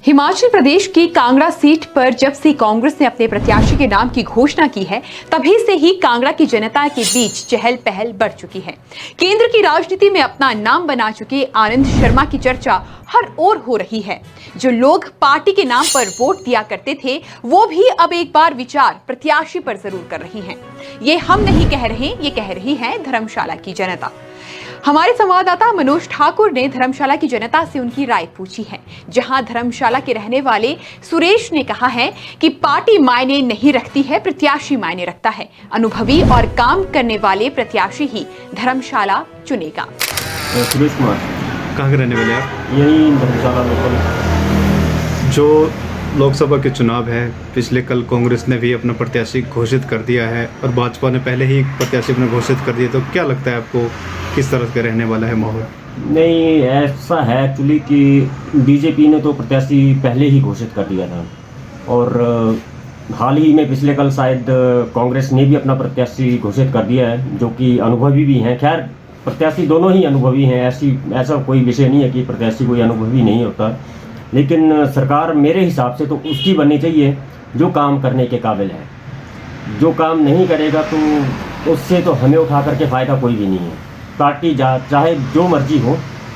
हिमाचल प्रदेश की कांगड़ा सीट पर जब से कांग्रेस ने अपने प्रत्याशी के नाम की घोषणा की है, तभी से ही कांगड़ा की जनता के बीच चहल पहल बढ़ चुकी है। केंद्र की राजनीति में अपना नाम बना चुके आनंद शर्मा की चर्चा हर ओर हो रही है। जो लोग पार्टी के नाम पर वोट दिया करते थे, वो भी अब एक बार विचार प्रत्याशी पर जरूर कर रही हैं। ये हम नहीं कह रहे, ये कह रही है धर्मशाला की जनता। हमारे संवाददाता मनोज ठाकुर ने धर्मशाला की जनता से उनकी राय पूछी है, जहां धर्मशाला के रहने वाले सुरेश ने कहा है कि पार्टी मायने नहीं रखती है, प्रत्याशी मायने रखता है। अनुभवी और काम करने वाले प्रत्याशी ही धर्मशाला चुनेगा। सुरेश कुमार, कहाँ के रहने वाले आप? यही धर्मशाला लोकल। जो लोकसभा के चुनाव है, पिछले कल कांग्रेस ने भी अपना प्रत्याशी घोषित कर दिया है और भाजपा ने पहले ही प्रत्याशी अपना घोषित कर दिया, तो क्या लगता है आपको किस तरह का रहने वाला है माहौल? नहीं, ऐसा है एक्चुअली कि बीजेपी ने तो प्रत्याशी पहले ही घोषित कर दिया था और हाल ही में पिछले कल शायद कांग्रेस ने भी अपना प्रत्याशी घोषित कर दिया है, जो कि अनुभवी भी हैं। खैर, प्रत्याशी दोनों ही अनुभवी हैं, ऐसा कोई विषय नहीं है कि प्रत्याशी कोई अनुभवी नहीं होता, लेकिन सरकार मेरे हिसाब से तो उसकी बननी चाहिए जो काम करने के काबिल है। जो काम नहीं करेगा तो उससे तो हमें उठा करके फ़ायदा कोई भी नहीं है। पार्टी चाहे जो मर्जी हो,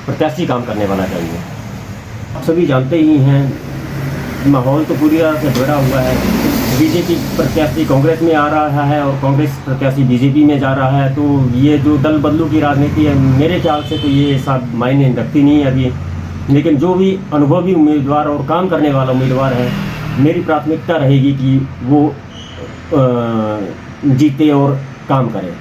प्रत्याशी काम करने वाला चाहिए। आप सभी जानते ही हैं, माहौल तो पूरी तरह से बिगड़ा हुआ है। बीजेपी प्रत्याशी कांग्रेस में आ रहा है और कांग्रेस प्रत्याशी बीजेपी में जा रहा है, तो ये जो दल बदलू की राजनीति है, मेरे ख्याल से तो ये सब मायने रखती नहीं है अभी। लेकिन जो भी अनुभवी उम्मीदवार और काम करने वाला उम्मीदवार है, मेरी प्राथमिकता रहेगी कि वो जीते और काम करे।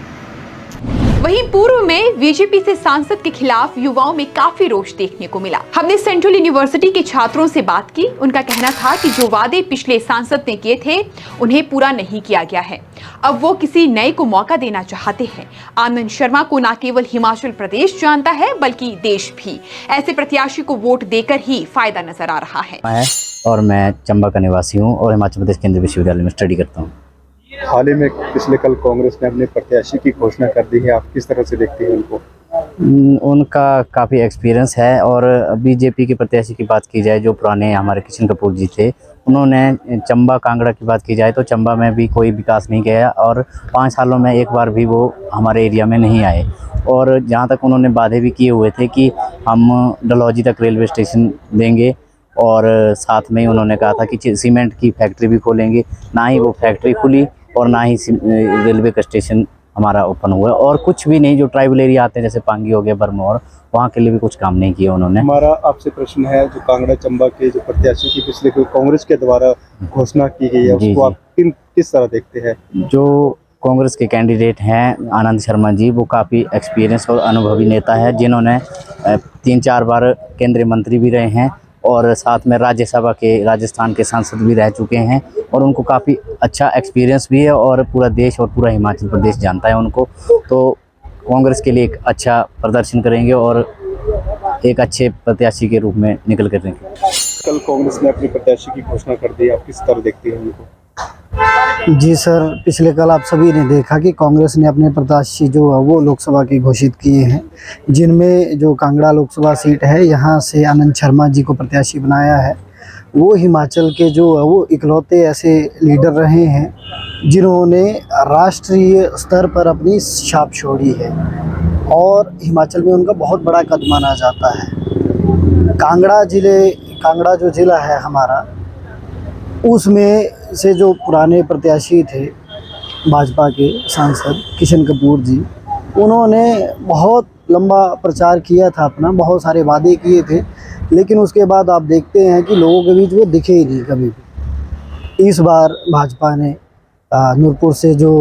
वहीं पूर्व में बीजेपी से सांसद के खिलाफ युवाओं में काफी रोष देखने को मिला। हमने सेंट्रल यूनिवर्सिटी के छात्रों से बात की। उनका कहना था कि जो वादे पिछले सांसद ने किए थे, उन्हें पूरा नहीं किया गया है। अब वो किसी नए को मौका देना चाहते हैं। आनंद शर्मा को न केवल हिमाचल प्रदेश जानता है, बल्कि देश भी। ऐसे प्रत्याशी को वोट देकर ही फायदा नजर आ रहा है। और मैं चंबा का निवासी हूँ और हिमाचल प्रदेश केंद्रीय विश्वविद्यालय में स्टडी करता हूँ। हाल ही में पिछले कल कांग्रेस ने अपने प्रत्याशी की घोषणा कर दी है, आप किस तरह से देखते हैं उनको? उनका काफ़ी एक्सपीरियंस है और बीजेपी के प्रत्याशी की बात की जाए, जो पुराने हमारे किशन कपूर जी थे, उन्होंने चंबा कांगड़ा की बात की जाए तो चंबा में भी कोई विकास नहीं किया और 5 सालों में एक बार भी वो हमारे एरिया में नहीं आए। और जहाँ तक उन्होंने वादे भी किए हुए थे कि हम डलहौजी तक रेलवे स्टेशन देंगे और साथ में ही उन्होंने कहा था कि सीमेंट की फैक्ट्री भी खोलेंगे। ना ही वो फैक्ट्री खुली और ना ही रेलवे का स्टेशन हमारा ओपन हुआ और कुछ भी नहीं। जो ट्राइबल एरिया आते हैं जैसे पांगी हो गया, बरमौर, वहाँ के लिए भी कुछ काम नहीं किया उन्होंने। हमारा आपसे प्रश्न है, जो कांगड़ा चंबा के जो प्रत्याशी की पिछले कांग्रेस के द्वारा घोषणा की गई है, उसको आप किस तरह देखते हैं? जो कांग्रेस के कैंडिडेट हैं आनंद शर्मा जी, वो काफ़ी एक्सपीरियंस और अनुभवी नेता है, जिन्होंने 3-4 बार केंद्रीय मंत्री भी रहे हैं और साथ में राज्यसभा के राजस्थान के सांसद भी रह चुके हैं और उनको काफ़ी अच्छा एक्सपीरियंस भी है और पूरा देश और पूरा हिमाचल प्रदेश जानता है उनको। तो कांग्रेस के लिए एक अच्छा प्रदर्शन करेंगे और एक अच्छे प्रत्याशी के रूप में निकल कर रहेंगे। कल कांग्रेस ने अपने प्रत्याशी की घोषणा कर दी, आप किस तरह देखते हैं उनको? जी सर, पिछले कल आप सभी ने देखा कि कांग्रेस ने अपने प्रत्याशी जो है वो लोकसभा की घोषित किए हैं, जिनमें जो कांगड़ा लोकसभा सीट है, यहाँ से आनंद शर्मा जी को प्रत्याशी बनाया है। वो हिमाचल के जो है वो इकलौते ऐसे लीडर रहे हैं जिन्होंने राष्ट्रीय स्तर पर अपनी छाप छोड़ी है और हिमाचल में उनका बहुत बड़ा कद माना जाता है। कांगड़ा जो ज़िला है हमारा, उसमें से जो पुराने प्रत्याशी थे भाजपा के सांसद किशन कपूर जी, उन्होंने बहुत लंबा प्रचार किया था अपना, बहुत सारे वादे किए थे, लेकिन उसके बाद आप देखते हैं कि लोगों के बीच वो दिखे ही नहीं कभी भी। इस बार भाजपा ने नूरपुर से जो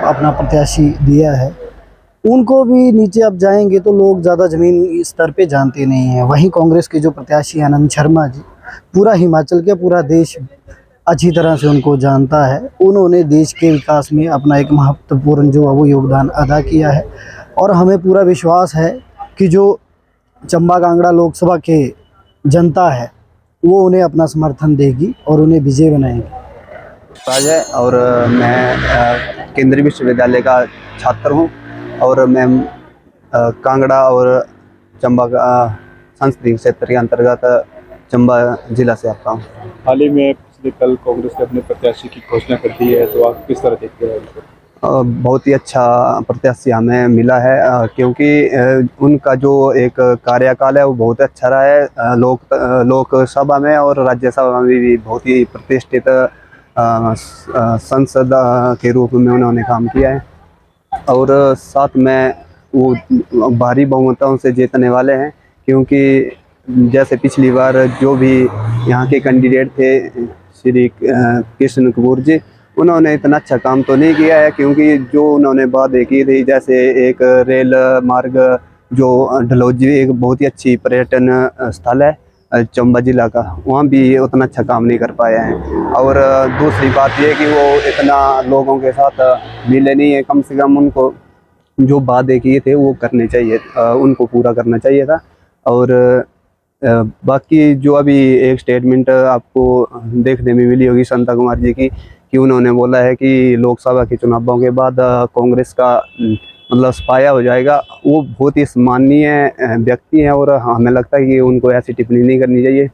अपना प्रत्याशी दिया है, उनको भी नीचे अब जाएंगे तो लोग ज़्यादा ज़मीन स्तर पे जानते नहीं हैं। वहीं कांग्रेस के जो प्रत्याशी आनंद शर्मा जी, पूरा हिमाचल के पूरा देश अच्छी तरह से उनको जानता है। उन्होंने देश के विकास में अपना एक महत्वपूर्ण जो है वो योगदान अदा किया है और हमें पूरा विश्वास है कि जो चंबा कांगड़ा लोकसभा के जनता है वो उन्हें अपना समर्थन देगी और उन्हें विजय बनाएगी। राजा और मैं केंद्रीय विश्वविद्यालय का छात्र हूँ और मैं कांगड़ा और चंबा का संसदीय क्षेत्र के अंतर्गत चंबा जिला से आता हूँ। हाल ही में पिछले कल कांग्रेस ने अपने प्रत्याशी की घोषणा कर दी है, तो आप किस तरह देखते हैं उनको? बहुत ही अच्छा प्रत्याशी हमें मिला है, क्योंकि उनका जो एक कार्यकाल है वो बहुत अच्छा रहा है। लोकसभा में और राज्यसभा में भी बहुत ही प्रतिष्ठित संसद के रूप में उन्होंने काम किया है, और साथ में वो भारी बहुमतों से जीतने वाले हैं, क्योंकि जैसे पिछली बार जो भी यहाँ के कैंडिडेट थे श्री किशन कपूर जी, उन्होंने इतना अच्छा काम तो नहीं किया है, क्योंकि जो उन्होंने वादे की थी, जैसे एक रेल मार्ग जो डलहौजी एक बहुत ही अच्छी पर्यटन स्थल है चंबा जिला का, वहाँ भी उतना अच्छा काम नहीं कर पाए हैं। और दूसरी बात ये कि वो इतना लोगों के साथ मिले नहीं है, कम से कम उनको जो वादे किए थे वो करने चाहिए, उनको पूरा करना चाहिए था। और बाकी जो अभी एक स्टेटमेंट आपको देखने में मिली होगी संता कुमार जी की, कि उन्होंने बोला है कि लोकसभा के चुनावों के बाद कांग्रेस का मतलब सफाया हो जाएगा। वो बहुत ही सम्माननीय व्यक्ति हैं, और हमें लगता है कि उनको ऐसी टिप्पणी नहीं करनी चाहिए,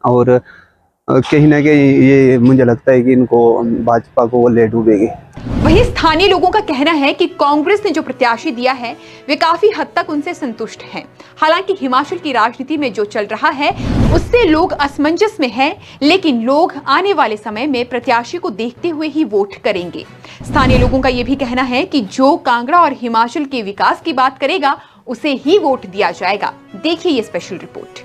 और कहीं ना कहीं ये मुझे लगता है कि इनको भाजपा को वो ले डूबेगी। वहीं स्थानीय लोगों का कहना है कि कांग्रेस ने जो प्रत्याशी दिया है वे काफी हद तक उनसे संतुष्ट हैं। हालांकि हिमाचल की राजनीति में जो चल रहा है उससे लोग असमंजस में हैं, लेकिन लोग आने वाले समय में प्रत्याशी को देखते हुए ही वोट करेंगे। स्थानीय लोगों का यह भी कहना है कि जो कांगड़ा और हिमाचल के विकास की बात करेगा उसे ही वोट दिया जाएगा। देखिए ये स्पेशल रिपोर्ट।